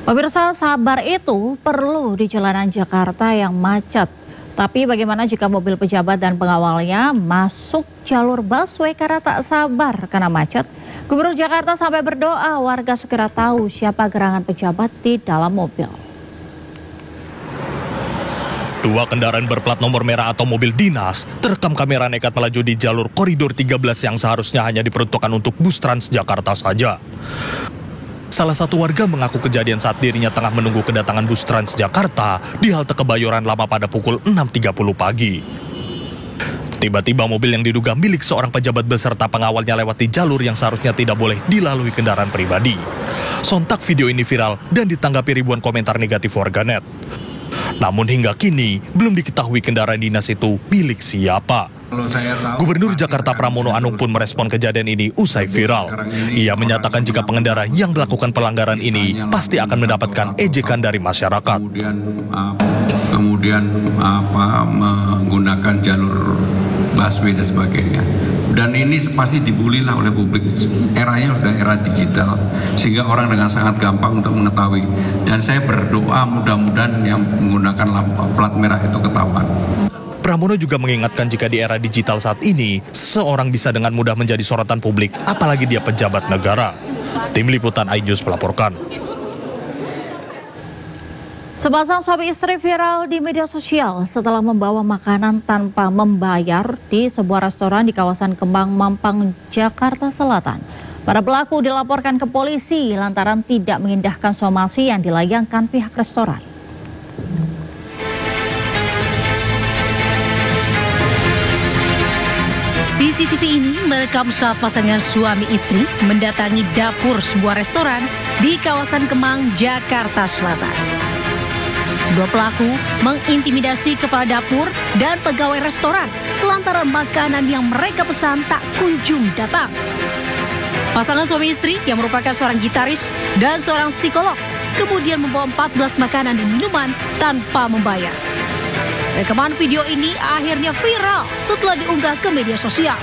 Pemirsa, sabar itu perlu di jalanan Jakarta yang macet. Tapi bagaimana jika mobil pejabat dan pengawalnya masuk jalur busway karena tak sabar karena macet? Gubernur Jakarta sampai berdoa warga segera tahu siapa gerangan pejabat di dalam mobil. Dua kendaraan berplat nomor merah atau mobil dinas terekam kamera nekat melaju di jalur koridor 13 yang seharusnya hanya diperuntukkan untuk bus Transjakarta saja. Salah satu warga mengaku kejadian saat dirinya tengah menunggu kedatangan bus Transjakarta di halte Kebayoran Lama pada pukul 6.30 pagi. Tiba-tiba mobil yang diduga milik seorang pejabat beserta pengawalnya lewat di jalur yang seharusnya tidak boleh dilalui kendaraan pribadi. Sontak video ini viral dan ditanggapi ribuan komentar negatif warganet. Namun hingga kini belum diketahui kendaraan dinas itu milik siapa. Gubernur Jakarta Pramono Anung pun merespon kejadian ini usai viral. Ia menyatakan jika pengendara yang melakukan pelanggaran ini pasti akan mendapatkan ejekan dari masyarakat. Kemudian menggunakan jalur busway dan sebagainya. Dan ini pasti dibully lah oleh publik. Eranya sudah era digital, sehingga orang dengan sangat gampang untuk mengetahui. Dan saya berdoa mudah-mudahan yang menggunakan plat merah itu ketahuan. Pramono juga mengingatkan jika di era digital saat ini, seseorang bisa dengan mudah menjadi sorotan publik, apalagi dia pejabat negara. Tim Liputan iNews melaporkan. Sepasang suami istri viral di media sosial setelah membawa makanan tanpa membayar di sebuah restoran di kawasan Kemang, Mampang, Jakarta Selatan. Para pelaku dilaporkan ke polisi lantaran tidak mengindahkan somasi yang dilayangkan pihak restoran. CCTV ini merekam saat pasangan suami istri mendatangi dapur sebuah restoran di kawasan Kemang, Jakarta Selatan. Dua pelaku mengintimidasi kepala dapur dan pegawai restoran lantaran makanan yang mereka pesan tak kunjung datang. Pasangan suami istri yang merupakan seorang gitaris dan seorang psikolog kemudian membawa 14 makanan dan minuman tanpa membayar. Rekaman video ini akhirnya viral setelah diunggah ke media sosial.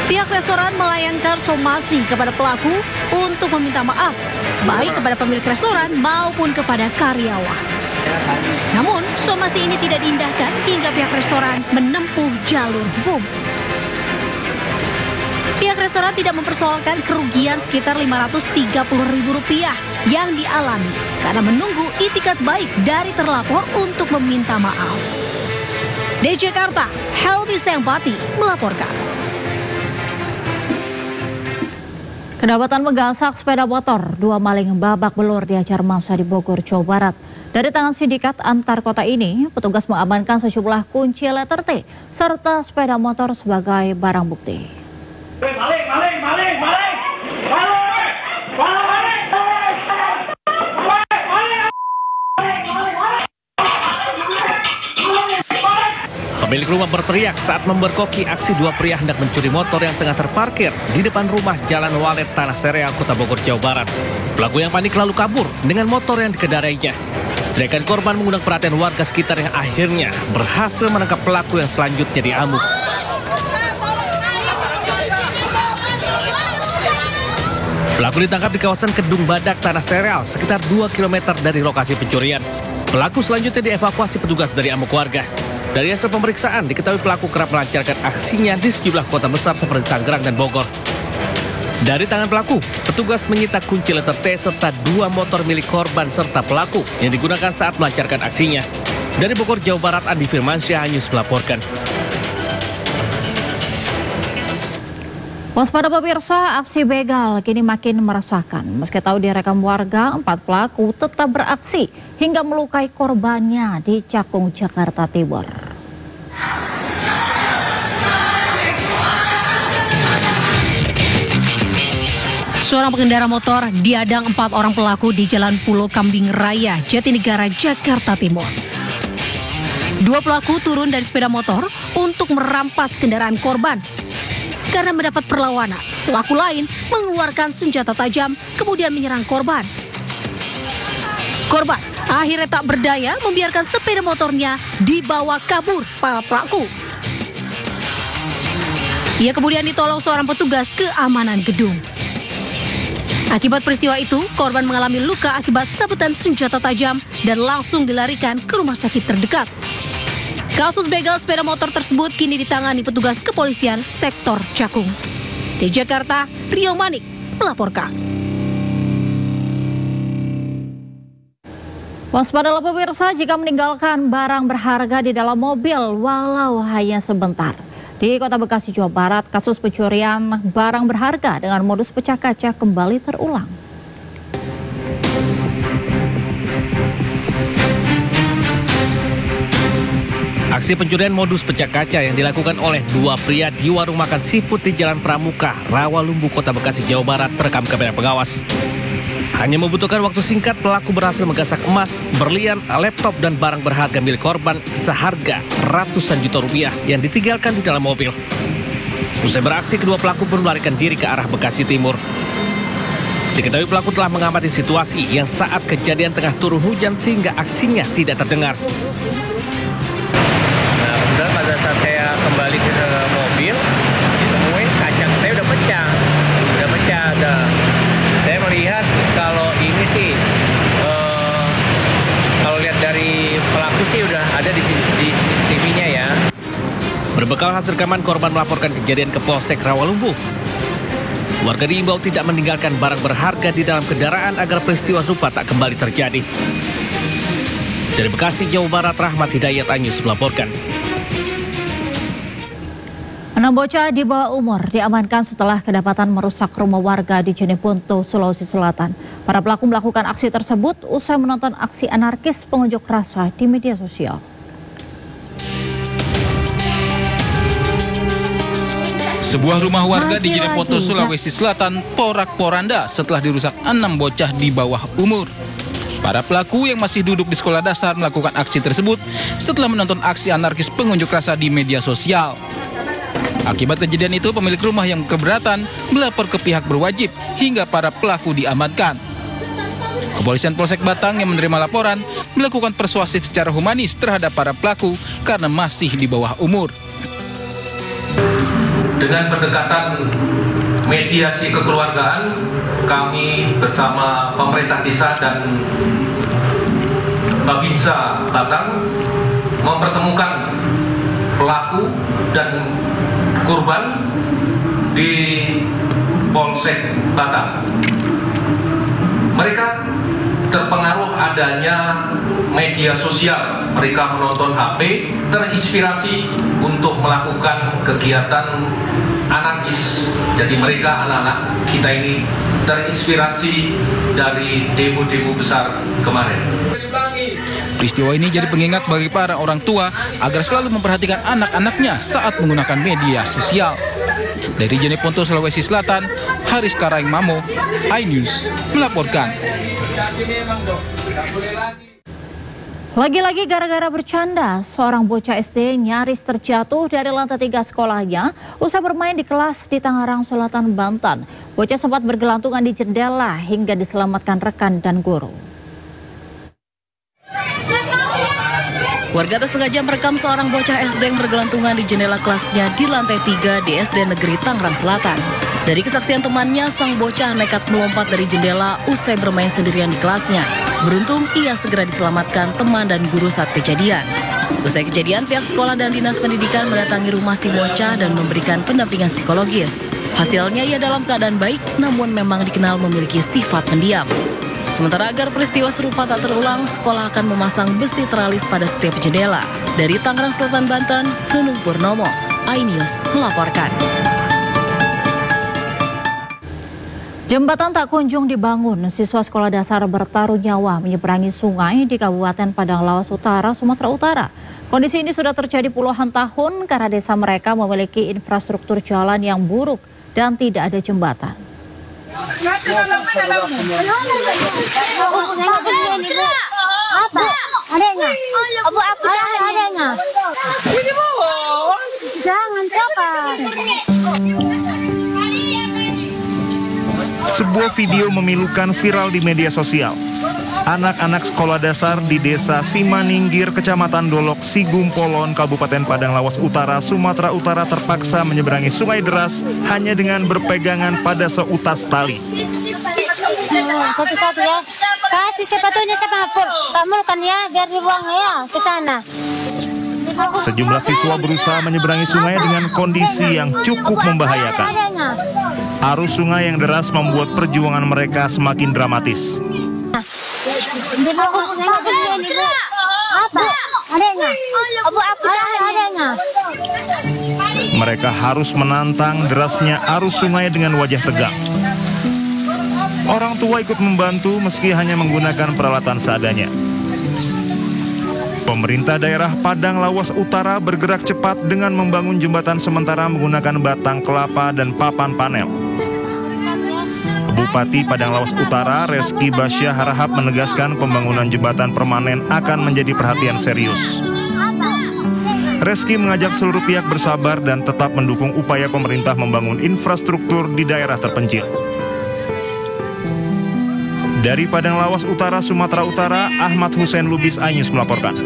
Pihak restoran melayangkan somasi kepada pelaku untuk meminta maaf, baik kepada pemilik restoran maupun kepada karyawan. Namun, somasi ini tidak diindahkan hingga pihak restoran menempuh jalur hukum. Pihak restoran tidak mempersoalkan kerugian sekitar Rp530.000 yang dialami karena menunggu itikat baik dari terlapor untuk meminta maaf. Dari Jakarta, Helmi Sempati melaporkan. Kedapatan menggasak sepeda motor, dua maling babak belur diajar massa di Bogor, Jawa Barat. Dari tangan sindikat antar kota ini, petugas mengamankan sejumlah kunci letter T serta sepeda motor sebagai barang bukti. Pemilik rumah berteriak saat memberkoki aksi dua pria hendak mencuri motor yang tengah terparkir di depan rumah Jalan Walet Tanah Sereal, Kota Bogor, Jawa Barat. Pelaku yang panik lalu kabur dengan motor yang dikendarainya. Teriakan korban mengundang perhatian warga sekitar yang akhirnya berhasil menangkap pelaku yang selanjutnya diamuk. Pelaku ditangkap di kawasan Kedung Badak, Tanah Sereal, sekitar 2 km dari lokasi pencurian. Pelaku selanjutnya dievakuasi petugas dari amuk warga. Dari hasil pemeriksaan, diketahui pelaku kerap melancarkan aksinya di sejumlah kota besar seperti Tangerang dan Bogor. Dari tangan pelaku, petugas menyita kunci letter T serta 2 motor milik korban serta pelaku yang digunakan saat melancarkan aksinya. Dari Bogor, Jawa Barat, Andi Firmansyah iNews melaporkan. Waspada pemirsa, aksi begal kini makin meresahkan. Meski tahu direkam warga, 4 pelaku tetap beraksi hingga melukai korbannya di Cakung, Jakarta Timur. Seorang pengendara motor diadang 4 orang pelaku di Jalan Pulau Kambing Raya, Jatinegara, Jakarta Timur. 2 pelaku turun dari sepeda motor untuk merampas kendaraan korban. Karena mendapat perlawanan, pelaku lain mengeluarkan senjata tajam kemudian menyerang korban. Korban akhirnya tak berdaya membiarkan sepeda motornya dibawa kabur para pelaku. Ia kemudian ditolong seorang petugas keamanan gedung. Akibat peristiwa itu, korban mengalami luka akibat sabetan senjata tajam dan langsung dilarikan ke rumah sakit terdekat. Kasus begal sepeda motor tersebut kini ditangani petugas kepolisian sektor Cakung. Di Jakarta, Rio Manik melaporkan. Waspadalah pemirsa jika meninggalkan barang berharga di dalam mobil walau hanya sebentar. Di Kota Bekasi, Jawa Barat, kasus pencurian barang berharga dengan modus pecah kaca kembali terulang. Aksi pencurian modus pecah kaca yang dilakukan oleh dua pria di warung makan seafood di Jalan Pramuka, Rawalumbu, Kota Bekasi, Jawa Barat terekam kamera pengawas. Hanya membutuhkan waktu singkat, pelaku berhasil menggasak emas, berlian, laptop, dan barang berharga milik korban seharga ratusan juta rupiah yang ditinggalkan di dalam mobil. Usai beraksi, kedua pelaku pun melarikan diri ke arah Bekasi Timur. Diketahui pelaku telah mengamati situasi yang saat kejadian tengah turun hujan sehingga aksinya tidak terdengar. Nah, kemudian pada saat saya kembali ke mobil, ditemuin kaca saya udah pecah. Saya melihat kalau ini sih, kalau lihat dari pelaku sih udah ada di CCTV-nya ya. Berbekal hasil rekaman, korban melaporkan kejadian ke Polsek Rawalumbu. Warga diimbau tidak meninggalkan barang berharga di dalam kendaraan agar peristiwa serupa tak kembali terjadi. Dari Bekasi, Jawa Barat, Rahmat Hidayat, iNews melaporkan. 6 bocah di bawah umur diamankan setelah kedapatan merusak rumah warga di Jeneponto, Sulawesi Selatan. Para pelaku melakukan aksi tersebut usai menonton aksi anarkis pengunjuk rasa di media sosial. Sebuah rumah warga di Jeneponto, Sulawesi Selatan porak-poranda setelah dirusak 6 bocah di bawah umur. Para pelaku yang masih duduk di sekolah dasar melakukan aksi tersebut setelah menonton aksi anarkis pengunjuk rasa di media sosial. Akibat kejadian itu, pemilik rumah yang keberatan melapor ke pihak berwajib hingga para pelaku diamankan. Kepolisian Polsek Batang yang menerima laporan melakukan persuasif secara humanis terhadap para pelaku karena masih di bawah umur. Dengan pendekatan mediasi kekeluargaan, kami bersama pemerintah desa dan Babinsa Batang mempertemukan pelaku dan korban di Polsek Batang. Mereka terpengaruh adanya media sosial. Mereka menonton HP, terinspirasi untuk melakukan kegiatan anarkis. Jadi mereka anak-anak kita ini terinspirasi dari demo-demo besar kemarin. Peristiwa ini jadi pengingat bagi para orang tua agar selalu memperhatikan anak-anaknya saat menggunakan media sosial. Dari Jeneponto, Sulawesi Selatan, Haris Karaing Mamo, iNews melaporkan. Lagi-lagi gara-gara bercanda, seorang bocah SD nyaris terjatuh dari lantai 3 sekolahnya usai bermain di kelas di Tangerang Selatan, Banten. Bocah sempat bergelantungan di jendela hingga diselamatkan rekan dan guru. Warga sengaja merekam seorang bocah SD yang bergelantungan di jendela kelasnya di lantai 3 di SD Negeri Tangerang Selatan. Dari kesaksian temannya, sang bocah nekat melompat dari jendela usai bermain sendirian di kelasnya. Beruntung ia segera diselamatkan teman dan guru saat kejadian. Usai kejadian, pihak sekolah dan dinas pendidikan mendatangi rumah si bocah dan memberikan pendampingan psikologis. Hasilnya ia dalam keadaan baik, namun memang dikenal memiliki sifat pendiam. Sementara agar peristiwa serupa tak terulang, sekolah akan memasang besi teralis pada setiap jendela. Dari Tangerang Selatan, Banten, Nunung Purnomo, iNews melaporkan. Jembatan tak kunjung dibangun, siswa sekolah dasar bertaruh nyawa menyeberangi sungai di Kabupaten Padang Lawas Utara, Sumatera Utara. Kondisi ini sudah terjadi puluhan tahun karena desa mereka memiliki infrastruktur jalan yang buruk dan tidak ada jembatan. Jangan cepat. Sebuah video memilukan viral di media sosial. Anak-anak sekolah dasar di desa Simaninggir, Kecamatan Dolok, Sigumpolon, Kabupaten Padang Lawas Utara, Sumatera Utara terpaksa menyeberangi sungai deras hanya dengan berpegangan pada seutas tali. Satu-satu ya. Kasih sepatunya sama kamu kan ya, biar dibuang ya ke sana. Sejumlah siswa berusaha menyeberangi sungai dengan kondisi yang cukup membahayakan. Arus sungai yang deras membuat perjuangan mereka semakin dramatis. Mereka harus menantang derasnya arus sungai dengan wajah tegang. Orang tua ikut membantu meski hanya menggunakan peralatan seadanya. Pemerintah daerah Padang Lawas Utara bergerak cepat dengan membangun jembatan sementara menggunakan batang kelapa dan papan panel. Bupati Padang Lawas Utara, Reski Basya Harahap menegaskan pembangunan jembatan permanen akan menjadi perhatian serius. Reski mengajak seluruh pihak bersabar dan tetap mendukung upaya pemerintah membangun infrastruktur di daerah terpencil. Dari Padang Lawas Utara, Sumatera Utara, Ahmad Hussein Lubis, iNews melaporkan.